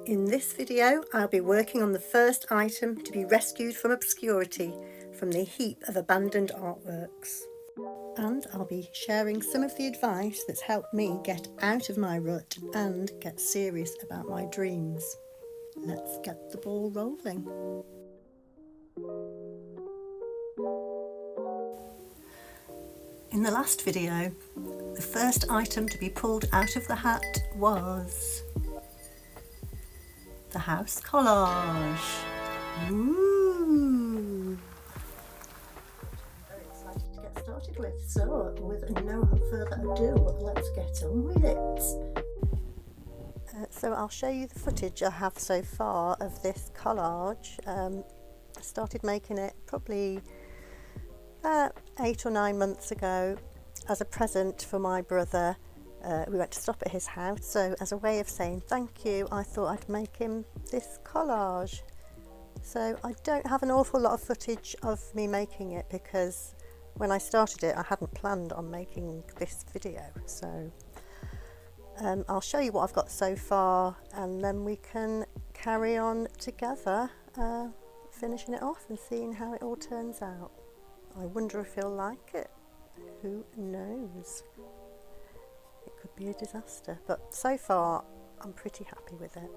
In this video, I'll be working on the first item to be rescued from obscurity from the heap of abandoned artworks. And I'll be sharing some of the advice that's helped me get out of my rut and get serious about my dreams. Let's get the ball rolling. In the last video, the first item to be pulled out of the hat was the house collage. Ooh! Very excited to get started with. So, with no further ado, let's get on with it. So I'll show you the footage I have so far of this collage. I started making it probably 8 or 9 months ago as a present for my brother. We went to stop at his house, so as a way of saying thank you, I thought I'd make him this collage. So I don't have an awful lot of footage of me making it because when I started it I hadn't planned on making this video. So I'll show you what I've got so far and then we can carry on together, finishing it off and seeing how it all turns out. I wonder if he'll like it. Who knows? It could be a disaster, but so far I'm pretty happy with it.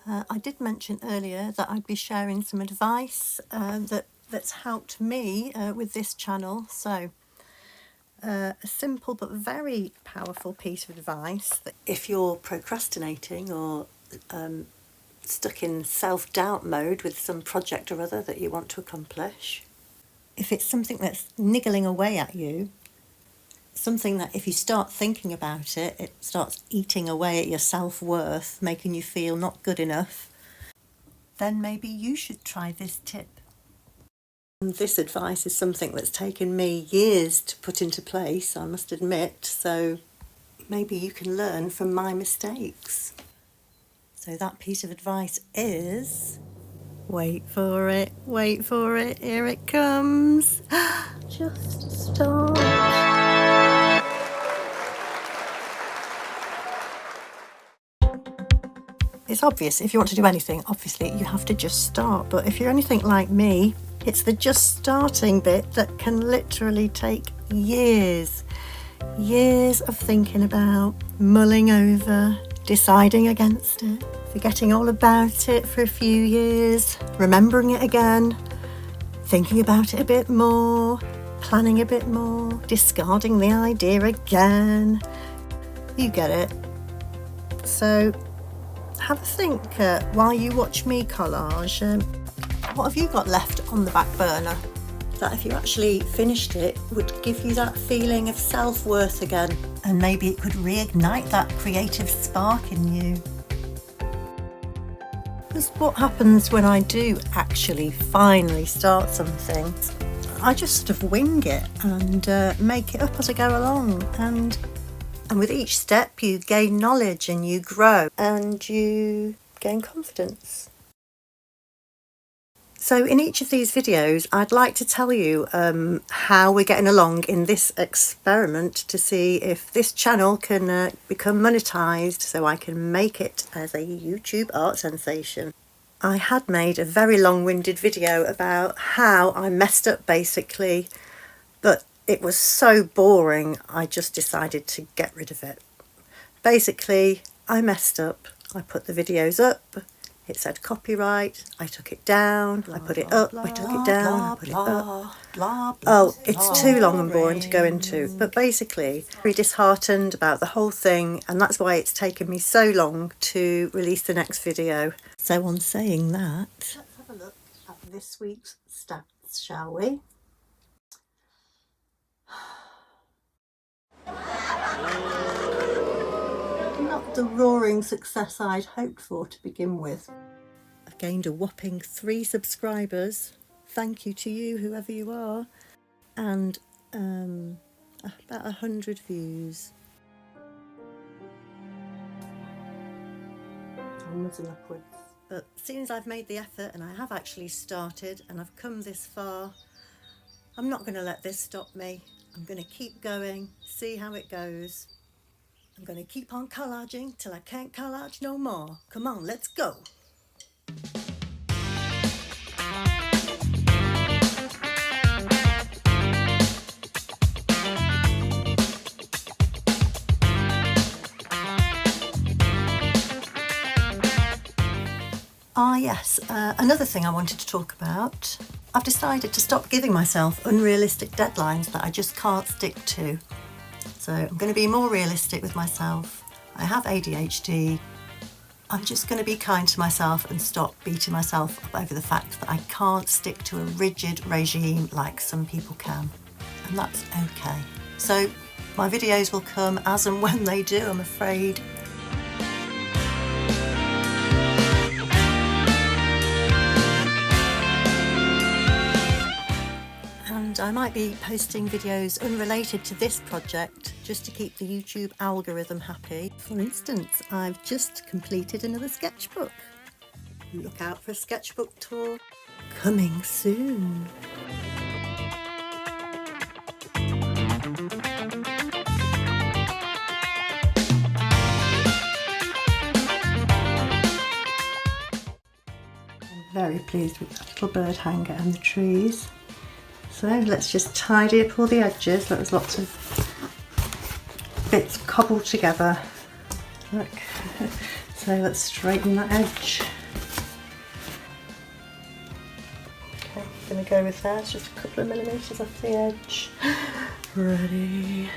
I did mention earlier that I'd be sharing some advice that's helped me with this channel. So a simple but very powerful piece of advice that if you're procrastinating or stuck in self-doubt mode with some project or other that you want to accomplish, if it's something that's niggling away at you, something that if you start thinking about it, it starts eating away at your self-worth, making you feel not good enough, then maybe you should try this tip. And this advice is something that's taken me years to put into place, I must admit, so maybe you can learn from my mistakes. So that piece of advice is, wait for it, here it comes. Just start. It's obvious, if you want to do anything, obviously you have to just start, but if you're anything like me, it's the just starting bit that can literally take years of thinking about, mulling over, deciding against it, forgetting all about it for a few years, remembering it again, thinking about it a bit more, planning a bit more, discarding the idea again. You get it. So have a think while you watch me collage. What have you got left on the back burner that if you actually finished it would give you that feeling of self-worth again, and maybe it could reignite that creative spark in you? Because what happens when I do actually finally start something, I just sort of wing it and make it up as I go along, and with each step you gain knowledge and you grow and you gain confidence. So in each of these videos I'd like to tell you how we're getting along in this experiment to see if this channel can become monetized so I can make it as a YouTube art sensation. I had made a very long-winded video about how I messed up basically, but it was so boring I just decided to get rid of it. Basically, I messed up. I put the videos up, it said copyright, I took it down, I put it up, I took it down, I put it up. Oh, it's too long and boring to go into, but basically very disheartened about the whole thing, and that's why it's taken me so long to release the next video. So on saying that, let's have a look at this week's stats, shall we? Not the roaring success I'd hoped for to begin with. I've gained a whopping 3 subscribers. Thank you to you, whoever you are. And about 100 views. Onwards and upwards. But as soon as I've made the effort and I have actually started and I've come this far, I'm not going to let this stop me. I'm going to keep going, see how it goes. I'm going to keep on collaging till I can't collage no more. Come on, let's go. Ah yes, another thing I wanted to talk about. I've decided to stop giving myself unrealistic deadlines that I just can't stick to. So I'm going to be more realistic with myself. I have ADHD. I'm just going to be kind to myself and stop beating myself up over the fact that I can't stick to a rigid regime like some people can. And that's okay. So my videos will come as and when they do, I'm afraid. And I might be posting videos unrelated to this project just to keep the YouTube algorithm happy. For instance, I've just completed another sketchbook. Look out for a sketchbook tour coming soon. I'm very pleased with that little bird hanger and the trees. So let's just tidy up all the edges. There's lots of bits cobbled together. Look. So let's straighten that edge. Okay, I'm going to go with that, just a couple of millimetres off the edge. Ready.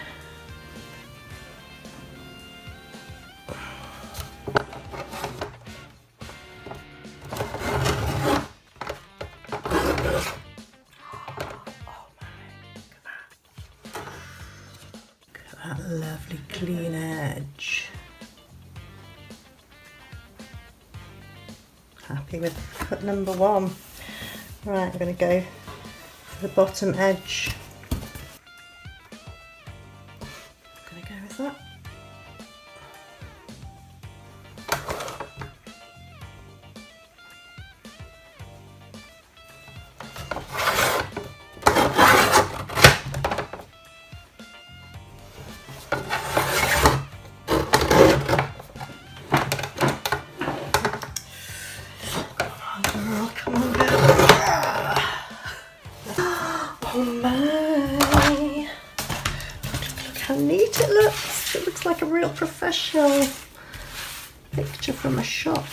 That lovely clean edge. Happy with cut number one. Right, I'm going to go for the bottom edge. I'm going to go with that. Oh my! Look how neat it looks. It looks like a real professional picture from a shop.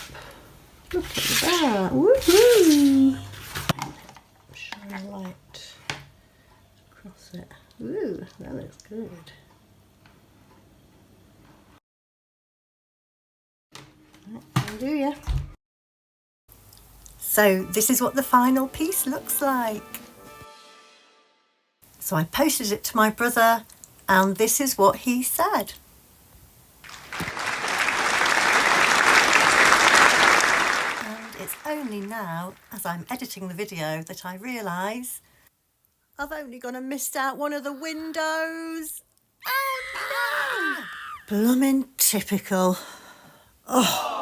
Look at that. Woohoo! Shine a light across it. Ooh, that looks good. Right, do ya? So this is what the final piece looks like. So I posted it to my brother and this is what he said. And it's only now, as I'm editing the video, that I realise I've only gone and missed out one of the windows. Oh no! Bloomin' typical. Oh.